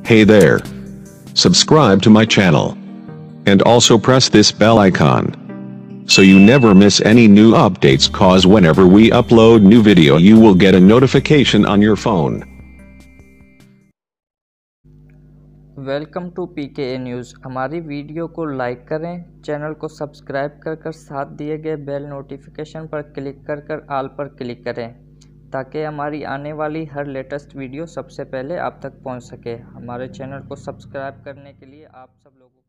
Hey there. Subscribe to my channel. And also press this bell icon. So you never miss any new updates, cause whenever we upload new video you will get a notification on your phone. Welcome to PKA news. हमारी video को like करें, channel को subscribe कर साथ दिए गए bell notification पर click कर ऑल पर क्लिक करें ताकि हमारी आने वाली हर लेटेस्ट वीडियो सबसे पहले आप तक पहुंच सके। हमारे चैनल को सब्सक्राइब करने के लिए आप सब लोगों का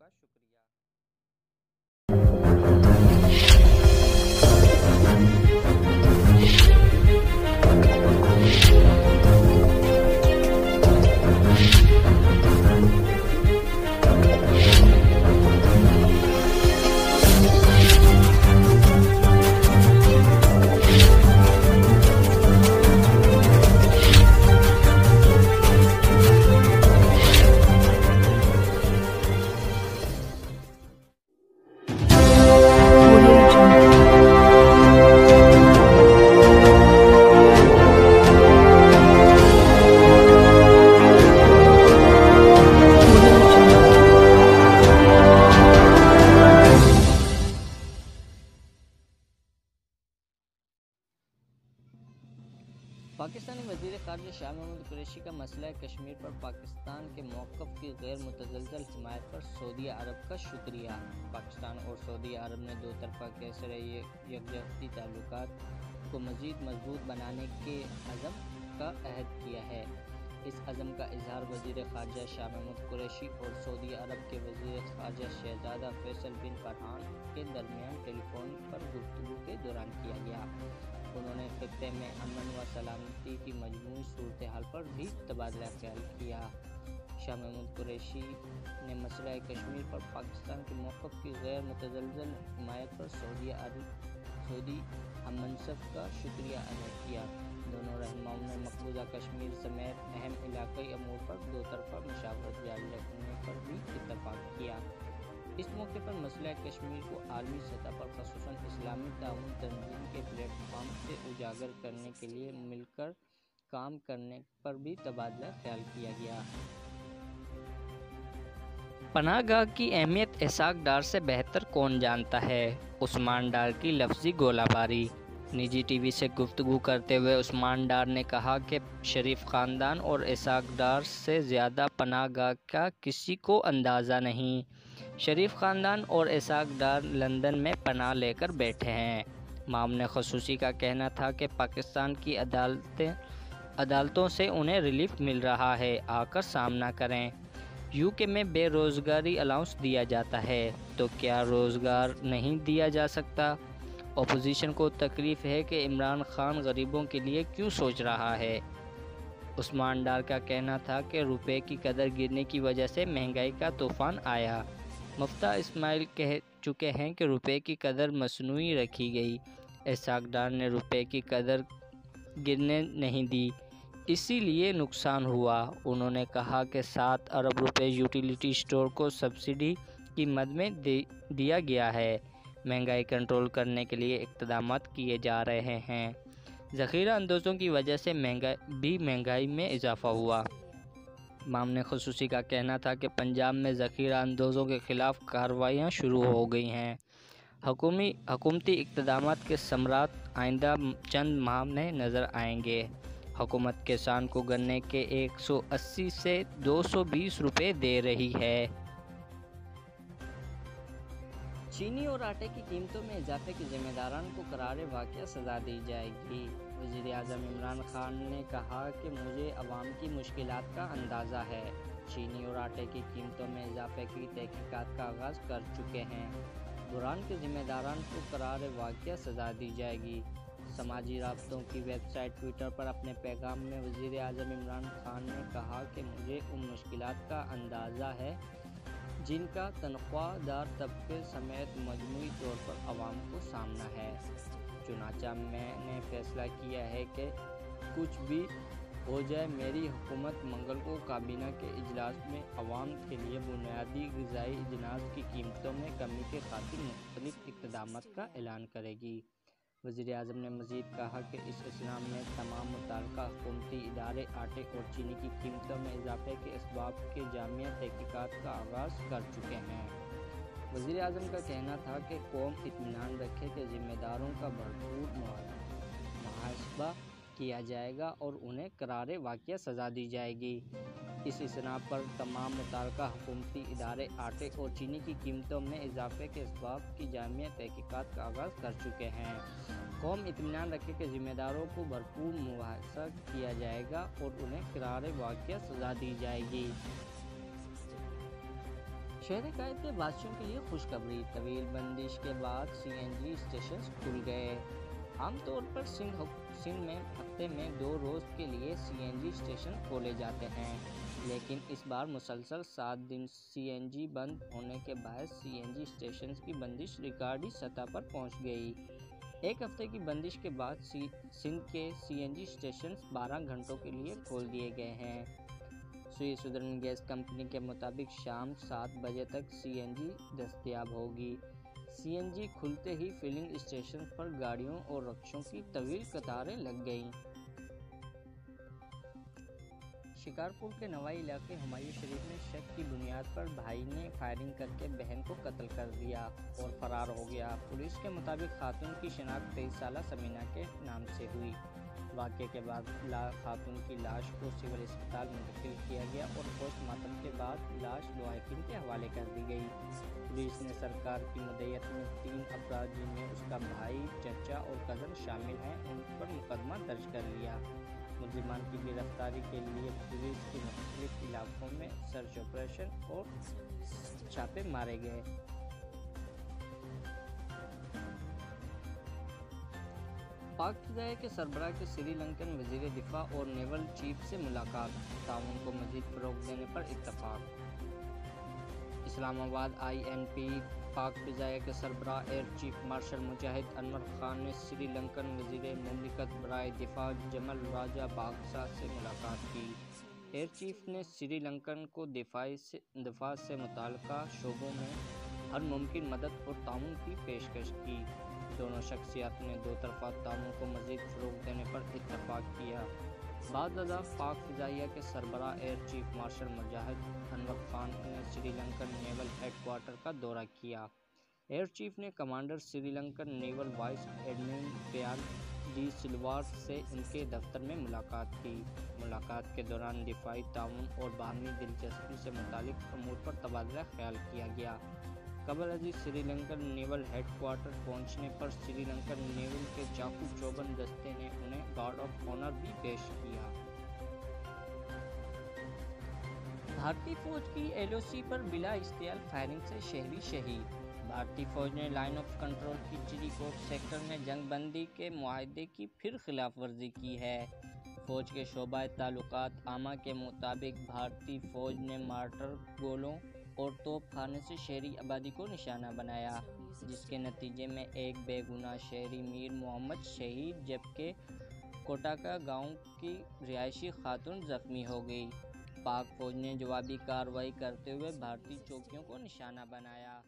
पाकिस्तानी वज़ीर ख़ारजा शाह महमूद कुरैशी का मसला कश्मीर पर पाकिस्तान के मौक़िफ़ की गैर मुतज़लज़ल हिमायत पर सऊदी अरब का शुक्रिया। पाकिस्तान और सऊदी अरब ने दो तरफ़ा कैसर यकजहती ताल्लुकात को मज़ीद मजबूत बनाने के अज़म का अहद किया है। इस अज़म का इज़हार वज़ीर ख़ारजा शाह महमूद कुरैशी और सऊदी अरब के वज़ीर ख़ारजा शहज़ादा फैसल बिन फरहान के दरमियान टेलीफोन पर गुफ्तगू के दौरान किया गया। उन्होंने खित्ते में अमन व सलामती की मजमूई सूरत हाल पर भी तबादला ख्याल किया। शाह महमूद कुरैशी ने मसला कश्मीर पर पाकिस्तान के मौक़िफ़ की गैर मुतज़लज़ल हिमायत पर सऊदी हममनसब का शुक्रिया अदा किया। दोनों रहनुमाओं ने मकबूजा कश्मीर समेत अहम इलाक़ाई अमूर पर दो तरफ़ा मशावरत जारी रखने पर भी इत्तफ़ाक़ किया। इस मौके पर मसला कश्मीर को आलमी सतह पर ख़ुसूसन इस्लामी ताउन तंजीम के प्लेटफॉर्म से उजागर करने के लिए मिलकर काम करने पर भी तबादला ख्याल किया गया। पनाहगाह की अहमियत इसहाक डार से बेहतर कौन जानता है। उस्मान डार की लफ्ज़ी गोलाबारी। निजी टीवी से गुफ्तगू करते हुए उस्मान डार ने कहा कि शरीफ ख़ानदान और इसहाक डार से ज़्यादा पनाहगाह का किसी को अंदाज़ा नहीं। शरीफ ख़ानदान और इसहाक डार लंदन में पनाह लेकर बैठे हैं। मामले ख़ुसूसी का कहना था कि पाकिस्तान की अदालतों से उन्हें रिलीफ मिल रहा है, आकर सामना करें। यूके में बेरोज़गारी अलाउंस दिया जाता है तो क्या रोज़गार नहीं दिया जा सकता। अपोजिशन को तकलीफ़ है कि इमरान खान गरीबों के लिए क्यों सोच रहा है। उस्मान डार का कहना था कि रुपए की कदर गिरने की वजह से महंगाई का तूफ़ान आया। मुफ्ता इस्माइल कह चुके हैं कि रुपए की कदर मसनूई रखी गई। इसहाक डार ने रुपए की कदर गिरने नहीं दी, इसीलिए नुकसान हुआ। उन्होंने कहा कि 7 अरब रुपए यूटिलिटी स्टोर को सब्सिडी की मद में दिया गया है। महंगाई कंट्रोल करने के लिए इक़दाम किए जा रहे हैं। ज़ख़ीरा अंदोज़ों की वजह से महंगाई में इजाफ़ा हुआ। मामले ख़ुसूसी का कहना था कि पंजाब में ज़ख़ीरा अंदोज़ों के ख़िलाफ़ कार्रवाइयाँ शुरू हो गई हैं। हुकूमती इक़दामात के समरात आइंदा चंद माह में नज़र आएंगे। हुकूमत किसान को गन्ने के 180 से 220 रुपये दे रही है। चीनी और आटे की कीमतों में इजाफे के ज़िम्मेदारान को करार वाक़या सज़ा दी जाएगी। वज़ीर आज़म इमरान खान ने कहा कि मुझे अवाम की मुश्किलात का अंदाज़ा है। चीनी और आटे की कीमतों में इजाफे की तहक़ीक़ात का आगाज़ कर चुके हैं। बुरान के ज़िम्मेदारान को करार वाक़या सज़ा दी जाएगी। समाजी राब्तों की वेबसाइट ट्विटर पर अपने पैगाम में वज़ीर आज़म इमरान खान ने कहा कि मुझे उन मुश्किलात का अंदाज़ा है जिनका तनख्वाहदार तबके समेत मजमूई तौर पर अवाम को सामना है। चुनांचे मैंने फैसला किया है कि कुछ भी हो जाए, मेरी हुकूमत मंगल को काबीना के इजलास में अवाम के लिए बुनियादी ग़िज़ाई अजनास की कीमतों में कमी के खातिर मुख्तलिफ इक़दामात का ऐलान करेगी। وزیر اعظم نے مزید کہا کہ اس اثنا میں تمام متعلقہ حکومتی ادارے آٹے اور چینی کی قیمتوں میں اضافے کے اسباب کی جامع تحقیقات کا آغاز کر چکے ہیں۔ وزیر اعظم کا کہنا تھا کہ قوم اطمینان رکھے کہ ذمہ داروں کا بھرپور محاسبہ کیا جائے گا اور انہیں قرار واقعہ سزا دی جائے گی۔ اس اثنا پر تمام متعلقہ حکومتی ادارے آٹے اور چینی کی قیمتوں میں اضافے کے اسباب کی جامع تحقیقات کا آغاز کر چکے ہیں۔ قوم اطمینان رکھے کہ ذمہ داروں کو بھرپور مواخذہ کیا جائے گا اور انہیں قرار واقعہ سزا دی جائے گی۔ شہر قائد کے باشندوں کے لیے خوشخبری، طویل بندش کے بعد سی این جی اسٹیشن کھل گئے۔ عام طور پر سندھ میں ہفتے میں 2 روز کے لیے سی این جی اسٹیشن کھولے جاتے ہیں، لیکن اس بار مسلسل 7 دن سی این جی بند ہونے کے باعث سی این جی اسٹیشن کی بندش ریکارڈی سطح پر پہنچ گئی۔ ایک ہفتے کی بندش کے بعد سندھ کے سی این جی اسٹیشن 12 گھنٹوں کے لیے کھول دیے گئے ہیں۔ سدرن گیس کمپنی کے مطابق شام 7 بجے تک سی این جی دستیاب ہوگی۔ سی این جی کھلتے ہی فلنگ اسٹیشن پر گاڑیوں اور رکشوں کی طویل قطاریں لگ گئیں۔ شکارپور کے نوائی علاقے ہمایوں شریف میں شک کی بنیاد پر بھائی نے فائرنگ کر کے بہن کو قتل کر دیا اور فرار ہو گیا۔ پولیس کے مطابق خاتون کی شناخت 23 سالہ سمینا کے نام سے ہوئی۔ واقعے کے بعد خاتون کی لاش کو سول اسپتال منتقل کیا گیا اور پوسٹ مارٹم کے بعد لاش لواحقین کے حوالے کر دی گئی۔ پولیس نے سرکار کی مدعیت میں 3 افراد جن میں اس کا بھائی، چچا اور کزن شامل ہیں ان پر مقدمہ درج کر لیا۔ ملزمان کی گرفتاری کے لیے پولیس کے مختلف علاقوں میں سرچ آپریشن اور چھاپے مارے گئے۔ پاک فضائیہ کے سربراہ کی سری لنکن وزیر دفاع اور نیول چیف سے ملاقات، تعاون کو مزید فروغ دینے پر اتفاق۔ اسلام آباد آئی این پی پاک فضائیہ کے سربراہ ایئر چیف مارشل مجاہد انور خان نے سری لنکن وزیر مملکت برائے دفاع جمل راجہ باکسا سے ملاقات کی۔ ایئر چیف نے سری لنکن کو دفاع سے متعلقہ شعبوں میں ہر ممکن مدد اور تعاون کی پیشکش کی۔ دونوں شخصیات نے 2 طرفہ تعاون کو مزید فروغ دینے پر اتفاق کیا۔ بعد ازاں پاک فضائیہ کے سربراہ ایئر چیف مارشل مجاہد انور خان نے سری لنکن نیول ہیڈ کوارٹر کا دورہ کیا۔ ایئر چیف نے کمانڈر سری لنکن نیول وائس ایڈمرل پیال ڈی سلوا سے ان کے دفتر میں ملاقات کی۔ ملاقات کے دوران دفاعی تعاون اور باہمی دلچسپی سے متعلق امور پر تبادلہ خیال کیا گیا۔ قبل ازیں سری لنکن نیول ہیڈ کوارٹر پہنچنے پر سری لنکن نیول کے چاقو چوبند دستے نے انہیں گارڈ آف آنر بھی پیش کیا۔ بھارتی فوج کی ایل او سی پر بلا اشتعال فائرنگ سے شہری شہید۔ بھارتی فوج نے لائن آف کنٹرول کی چریکوٹ سیکٹر میں جنگ بندی کے معاہدے کی پھر خلاف ورزی کی ہے۔ فوج کے شعبہ تعلقات عامہ کے مطابق بھارتی فوج نے مارٹر، گولوں اور توپ خانے سے شہری آبادی کو نشانہ بنایا، جس کے نتیجے میں ایک بے گناہ شہری میر محمد شہید جبکہ کوٹاکا گاؤں کی رہائشی خاتون زخمی ہو گئی۔ پاک فوج نے جوابی کارروائی کرتے ہوئے بھارتی چوکیوں کو نشانہ بنایا۔